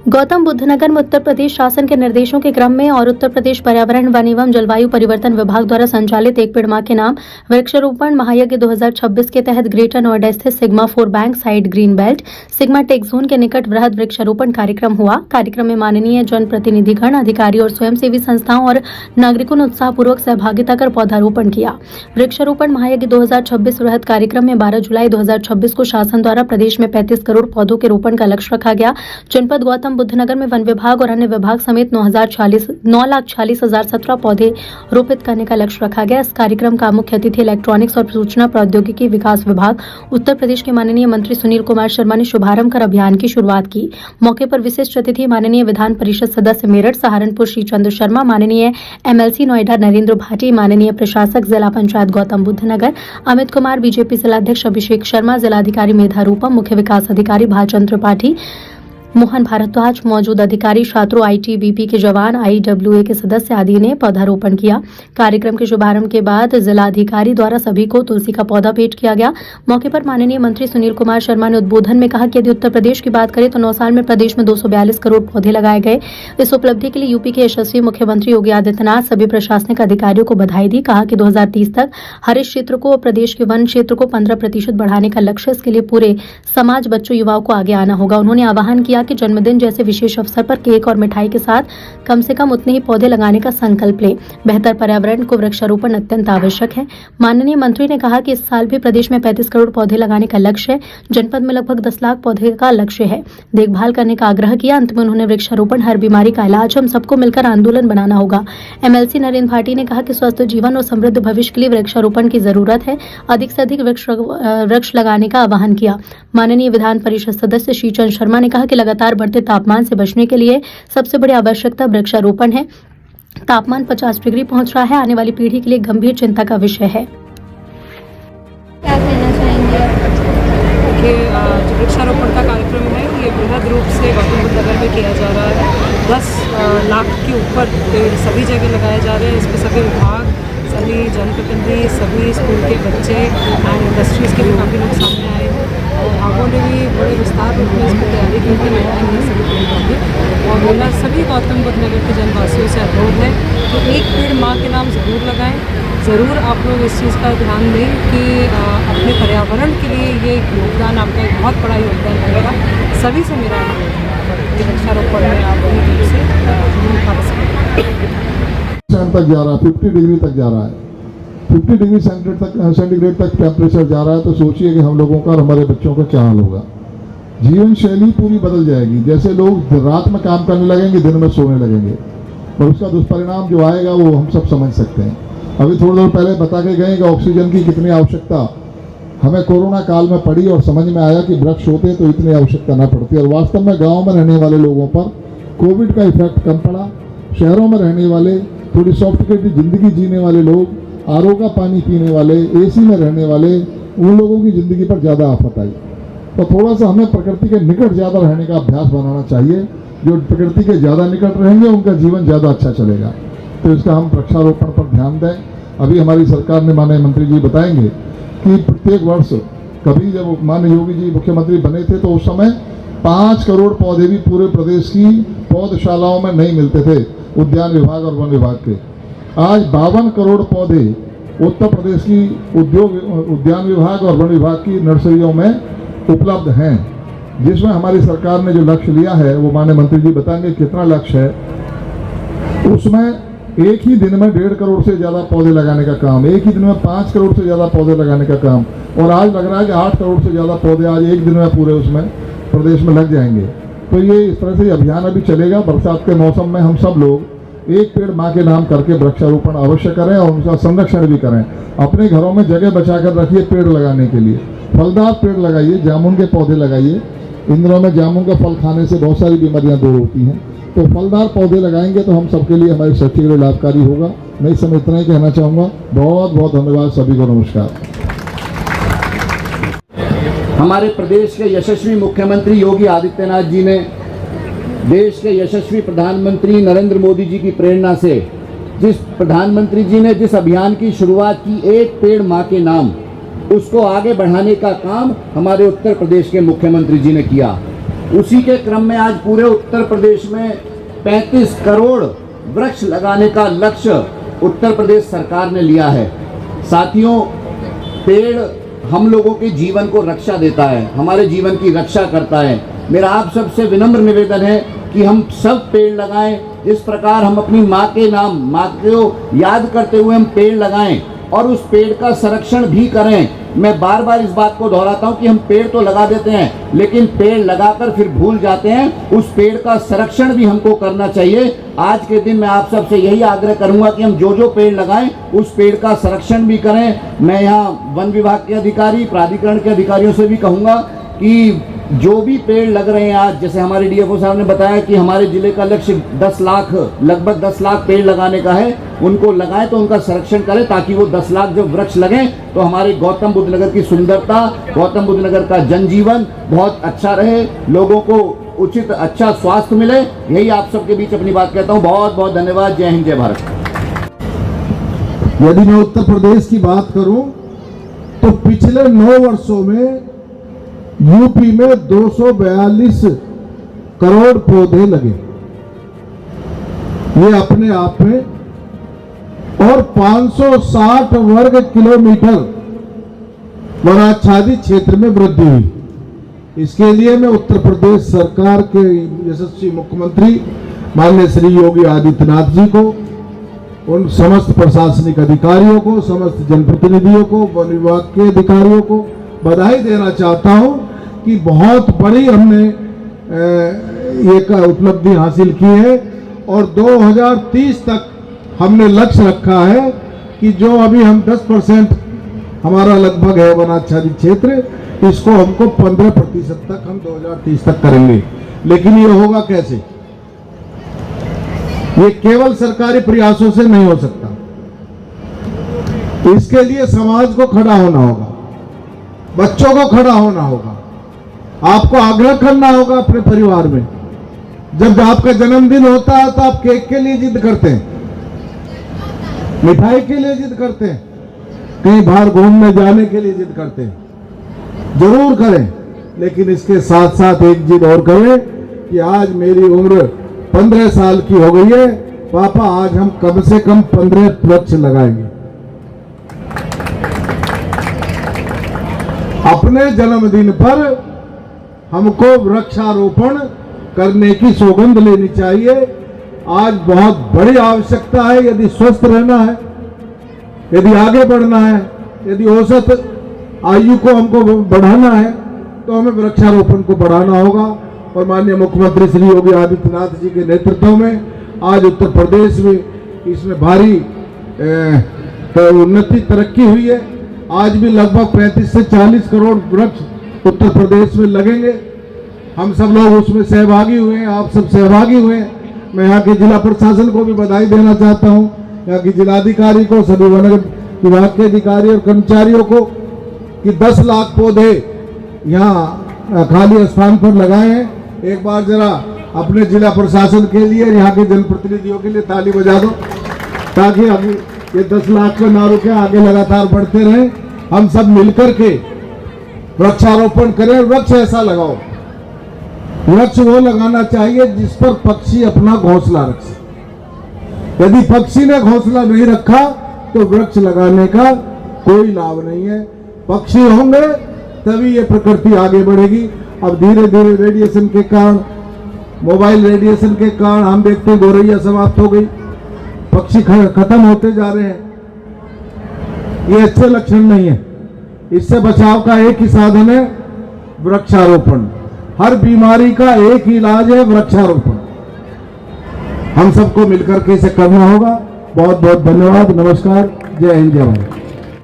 गौतम बुद्ध नगर में उत्तर प्रदेश शासन के निर्देशों के क्रम में और उत्तर प्रदेश पर्यावरण वन एवं जलवायु परिवर्तन विभाग द्वारा संचालित एक पेड़ मां के नाम वृक्षारोपण महायज्ञ 2026 के तहत ग्रेटर नोएडा स्थित sigma 4 bank side green belt sigma take zone के निकट वृहद वृक्षारोपण कार्यक्रम हुआ। कार्यक्रम में माननीय जनप्रतिनिधिगण, अधिकारी और स्वयंसेवी संस्थाओं और नागरिकों ने उत्साहपूर्वक सहभागिता कर पौधारोपण किया। वृक्षारोपण महायज्ञ 2026 वृहद कार्यक्रम में 12 जुलाई 2026 को शासन द्वारा प्रदेश में 35 करोड़ पौधों के रोपण का लक्ष्य रखा गया। जनपद गौतम बुद्ध नगर में वन विभाग और अन्य विभाग समेत 9,40,17 पौधे रोपित करने का लक्ष्य रखा गया। इस कार्यक्रम का मुख्य अतिथि इलेक्ट्रॉनिक्स और सूचना प्रौद्योगिकी विकास विभाग उत्तर प्रदेश के माननीय मंत्री सुनील कुमार शर्मा ने शुभारंभ कर अभियान की शुरुआत की। मौके पर विशिष्ट अतिथि माननीय विधान परिषद सदस्य मेरठ सहारनपुर श्री चंद्र शर्मा, माननीय MLC नोएडा नरेंद्र भाटी, माननीय प्रशासक जिला पंचायत गौतम बुद्ध नगर अमित कुमार, बीजेपी जिलाध्यक्ष अभिषेक शर्मा, जिलाधिकारी मेधा रूपम, मुख्य विकास अधिकारी भालचंद्र त्रिपाठी, मोहन भारद्वाज, मौजूद अधिकारी, छात्रों, ITBP के जवान, IWA के सदस्य आदि ने पौधारोपण किया। कार्यक्रम के शुभारंभ के बाद जिलाधिकारी द्वारा सभी को तुलसी का पौधा भेंट किया गया। मौके पर माननीय मंत्री सुनील कुमार शर्मा ने उद्बोधन में कहा कि यदि उत्तर प्रदेश की बात करें तो 9 साल में प्रदेश में 242 करोड़ पौधे लगाए गए। इस उपलब्धि के लिए यूपी के यशस्वी मुख्यमंत्री योगी आदित्यनाथ सभी प्रशासनिक अधिकारियों को बधाई दी। कहा कि 2030 तक हरित क्षेत्र को, प्रदेश के वन क्षेत्र को 15% बढ़ाने का लक्ष्य। इसके लिए पूरे समाज, बच्चों, युवाओं को आगे आना होगा। उन्होंने आह्वान किया कि जन्मदिन जैसे विशेष अवसर पर केक और मिठाई के साथ कम से कम उतने ही पौधे लगाने का संकल्प लें। बेहतर पर्यावरण को वृक्षारोपण अत्यंत आवश्यक है। माननीय मंत्री ने कहा कि इस साल भी प्रदेश में 35 करोड़ पौधे लगाने का लक्ष्य है। जनपद में लगभग 10 लाख पौधे का लक्ष्य है। देखभाल करने का आग्रह किया। अंत में उन्होंने वृक्षारोपण हर बीमारी का इलाज, हम सबको मिलकर आंदोलन बनाना होगा। MLC नरेंद्र भाटी ने कहा कि स्वस्थ जीवन और समृद्ध भविष्य के लिए वृक्षारोपण की जरूरत है। अधिक से अधिक वृक्ष लगाने का आह्वान किया। माननीय विधान परिषद सदस्य श्री चंद्र शर्मा ने कहा कि लगातार बढ़ते तापमान से बचने के लिए सबसे बड़ी आवश्यकता वृक्षारोपण है। तापमान 50 डिग्री पहुंच रहा है, आने वाली पीढ़ी के लिए गंभीर चिंता का विषय है। क्या कहना चाहेंगे? कि जो वृक्षारोपण का कार्यक्रम है ये बृहद रूप से गौतम बुद्ध नगर में किया जा रहा है। 10 लाख के ऊपर पेड़ सभी जगह लगाए जा रहे हैं। इसमें सभी विभाग, सभी जनप्रतिनिधि, सभी स्कूल के बच्चे एंड इंडस्ट्रीज़ के भी काफ़ी लोग सामने आए हैं। विभागों ने भी बड़े विस्तार रूप में इसकी तैयारी की है, लगाएंगे सभी पेड़ पौधे। और मेरा सभी गौतम बुद्ध नगर के जनवासियों से अनुरोध है कि एक पेड़ माँ के नाम ज़रूर लगाएं। ज़रूर आप लोग इस चीज़ का ध्यान दें कि अपने पर्यावरण के लिए ये योगदान आपका एक बहुत बड़ा योगदान रहेगा। सभी से मेरा अनुरोध है कि वृक्षारोपण में आप पूरी रूप से जरूर पार्टिसिपेट तक जा रहा है, 50 डिग्री तक जा रहा है, 50 डिग्री सेंटीग्रेड तक टेम्परेचर जा रहा है। तो सोचिए कि हम लोगों का और हमारे बच्चों का क्या हाल होगा। जीवन शैली पूरी बदल जाएगी। जैसे लोग रात में काम करने लगेंगे, दिन में सोने लगेंगे, और उसका दुष्परिणाम जो आएगा वो हम सब समझ सकते हैं। अभी थोड़ी देर पहले बता के गए कि ऑक्सीजन की कितनी आवश्यकता हमें कोरोना काल में पड़ी और समझ में आया कि वृक्ष होते तो इतनी आवश्यकता न पड़ती। और वास्तव में गाँव में रहने वाले लोगों पर कोविड का इफेक्ट कम पड़ा। शहरों में रहने वाले, थोड़ी सॉफ्टिकेटेड जिंदगी जीने वाले लोग, RO का पानी पीने वाले, AC में रहने वाले, उन लोगों की ज़िंदगी पर ज़्यादा आफत आई। तो थोड़ा सा हमें प्रकृति के निकट ज़्यादा रहने का अभ्यास बनाना चाहिए। जो प्रकृति के ज़्यादा निकट रहेंगे उनका जीवन ज़्यादा अच्छा चलेगा। तो इसका हम वृक्षारोपण पर ध्यान दें। अभी हमारी सरकार ने, माननीय मंत्री जी बताएंगे कि प्रत्येक वर्ष, कभी जब माननीय योगी जी मुख्यमंत्री बने थे तो उस समय 5 करोड़ पौधे भी पूरे प्रदेश की पौधशालाओं में नहीं मिलते थे, उद्यान विभाग और वन विभाग के। आज 52 करोड़ पौधे उत्तर प्रदेश की उद्यान विभाग और वन विभाग की नर्सरियों में उपलब्ध हैं, जिसमें हमारी सरकार ने जो लक्ष्य लिया है वो माननीय मंत्री जी बताएंगे कितना लक्ष्य है। उसमें एक ही दिन में 1.5 करोड़ से ज़्यादा पौधे लगाने का काम, एक ही दिन में 5 करोड़ से ज़्यादा पौधे लगाने का काम, और आज लग रहा है कि 8 करोड़ से ज़्यादा पौधे आज एक दिन में पूरे उसमें प्रदेश में लग जाएंगे। तो ये इस तरह से अभियान अभी चलेगा। बरसात के मौसम में हम सब लोग एक पेड़ माँ के नाम करके वृक्षारोपण अवश्य करें और उनका संरक्षण भी करें। अपने घरों में जगह बचा कर रखिए पेड़ लगाने के लिए। फलदार पेड़ लगाइए, जामुन के पौधे लगाइए। इन दिनों में जामुन का फल खाने से बहुत सारी बीमारियां दूर होती हैं। तो फलदार पौधे लगाएंगे तो हम सबके लिए, हमारी सृष्टि के लिए लाभकारी होगा। मैं इस समय इतना ही कहना चाहूँगा। बहुत बहुत धन्यवाद सभी को। नमस्कार। हमारे प्रदेश के यशस्वी मुख्यमंत्री योगी आदित्यनाथ जी ने देश के यशस्वी प्रधानमंत्री नरेंद्र मोदी जी की प्रेरणा से जिस प्रधानमंत्री जी ने जिस अभियान की शुरुआत की, एक पेड़ माँ के नाम, उसको आगे बढ़ाने का काम हमारे उत्तर प्रदेश के मुख्यमंत्री जी ने किया। उसी के क्रम में आज पूरे उत्तर प्रदेश में 35 करोड़ वृक्ष लगाने का लक्ष्य उत्तर प्रदेश सरकार ने लिया है। साथियों, पेड़ हम लोगों के जीवन को रक्षा देता है, हमारे जीवन की रक्षा करता है। मेरा आप सबसे विनम्र निवेदन है कि हम सब पेड़ लगाएं। जिस प्रकार हम अपनी माँ के नाम, माँ को याद करते हुए हम पेड़ लगाएं और उस पेड़ का संरक्षण भी करें। मैं बार बार इस बात को दोहराता हूं कि हम पेड़ तो लगा देते हैं, लेकिन पेड़ लगाकर फिर भूल जाते हैं। उस पेड़ का संरक्षण भी हमको करना चाहिए। आज के दिन मैं आप सबसे यही आग्रह करूंगा कि हम जो पेड़ लगाएं उस पेड़ का संरक्षण भी करें। मैं यहाँ वन विभाग के अधिकारी, प्राधिकरण के अधिकारियों से भी कहूँगा कि जो भी पेड़ लग रहे हैं आज, जैसे हमारे डीएफओ साहब ने बताया कि हमारे जिले का लक्ष्य 10 लाख, लगभग 10 लाख पेड़ लगाने का है, उनको लगाएं तो उनका संरक्षण करें, ताकि वो 10 लाख जब वृक्ष लगें तो हमारे गौतम बुद्ध नगर की सुंदरता, गौतम बुद्ध नगर का जनजीवन बहुत अच्छा रहे, लोगों को उचित अच्छा स्वास्थ्य मिले। यही आप सबके बीच अपनी बात कहता हूँ। बहुत बहुत धन्यवाद। जय हिंद, जय भारत। यदि मैं उत्तर प्रदेश की बात करूं तो पिछले 9 वर्षों में यूपी में 242 करोड़ पौधे लगे, ये अपने आप में, और 560 वर्ग किलोमीटर वनाच्छादित क्षेत्र में वृद्धि हुई। इसके लिए मैं उत्तर प्रदेश सरकार के यशस्वी मुख्यमंत्री माननीय श्री योगी आदित्यनाथ जी को, उन समस्त प्रशासनिक अधिकारियों को, समस्त जनप्रतिनिधियों को, वन विभाग के अधिकारियों को बधाई देना चाहता हूं कि बहुत बड़ी हमने एक उपलब्धि हासिल की है। और 2030 तक हमने लक्ष्य रखा है कि जो अभी हम 10% हमारा लगभग है वनाच्छादित क्षेत्र, इसको हमको 15% तक हम 2030 तक करेंगे। लेकिन ये होगा कैसे? ये केवल सरकारी प्रयासों से नहीं हो सकता। इसके लिए समाज को खड़ा होना होगा, बच्चों को खड़ा होना होगा, आपको आग्रह करना होगा अपने परिवार में। जब आपका जन्मदिन होता है तो आप केक के लिए जिद करते हैं, मिठाई के लिए जिद करते हैं, कहीं बाहर घूमने जाने के लिए जिद करते हैं। जरूर करें, लेकिन इसके साथ साथ एक जिद और करें कि आज मेरी उम्र 15 साल की हो गई है, पापा आज हम कम से कम 15 वृक्ष लगाएंगे। अपने जन्मदिन पर हमको वृक्षारोपण करने की सौगंध लेनी चाहिए। आज बहुत बड़ी आवश्यकता है। यदि स्वस्थ रहना है, यदि आगे बढ़ना है, यदि औसत आयु को हमको बढ़ाना है, तो हमें वृक्षारोपण को बढ़ाना होगा। और माननीय मुख्यमंत्री श्री योगी आदित्यनाथ जी के नेतृत्व में आज उत्तर प्रदेश में इसमें भारी उन्नति, तरक्की हुई है। आज भी लगभग 35 से 40 करोड़ वृक्ष उत्तर प्रदेश में लगेंगे। हम सब लोग उसमें सहभागी हुए हैं, आप सब सहभागी हुए हैं। मैं यहाँ के जिला प्रशासन को भी बधाई देना चाहता हूँ, यहाँ की जिलाधिकारी को, सभी वन विभाग के अधिकारी और कर्मचारियों को, कि 10 लाख पौधे यहाँ खाली स्थान पर लगाए हैं। एक बार जरा अपने जिला प्रशासन के लिए, यहाँ के जनप्रतिनिधियों के लिए ताली बजा दो, ताकि अभी ये 10 लाख पे ना रुके, आगे लगातार बढ़ते रहें। हम सब मिलकर के वृक्षारोपण करें। वृक्ष ऐसा लगाओ, वृक्ष वो लगाना चाहिए जिस पर पक्षी अपना घोंसला रखे। यदि पक्षी ने घोंसला नहीं रखा तो वृक्ष लगाने का कोई लाभ नहीं है। पक्षी होंगे तभी ये प्रकृति आगे बढ़ेगी। अब धीरे धीरे रेडिएशन के कारण, मोबाइल रेडिएशन के कारण हम देखते हैं गौरैया समाप्त हो गई, पक्षी खत्म होते जा रहे हैं। ये अच्छे लक्षण नहीं है। इससे बचाव का एक ही साधन है वृक्षारोपण। हर बीमारी का एक ही इलाज है वृक्षारोपण। हम सबको मिलकर के इसे करना होगा। बहुत बहुत धन्यवाद। नमस्कार। जय हिंद, जय भारत।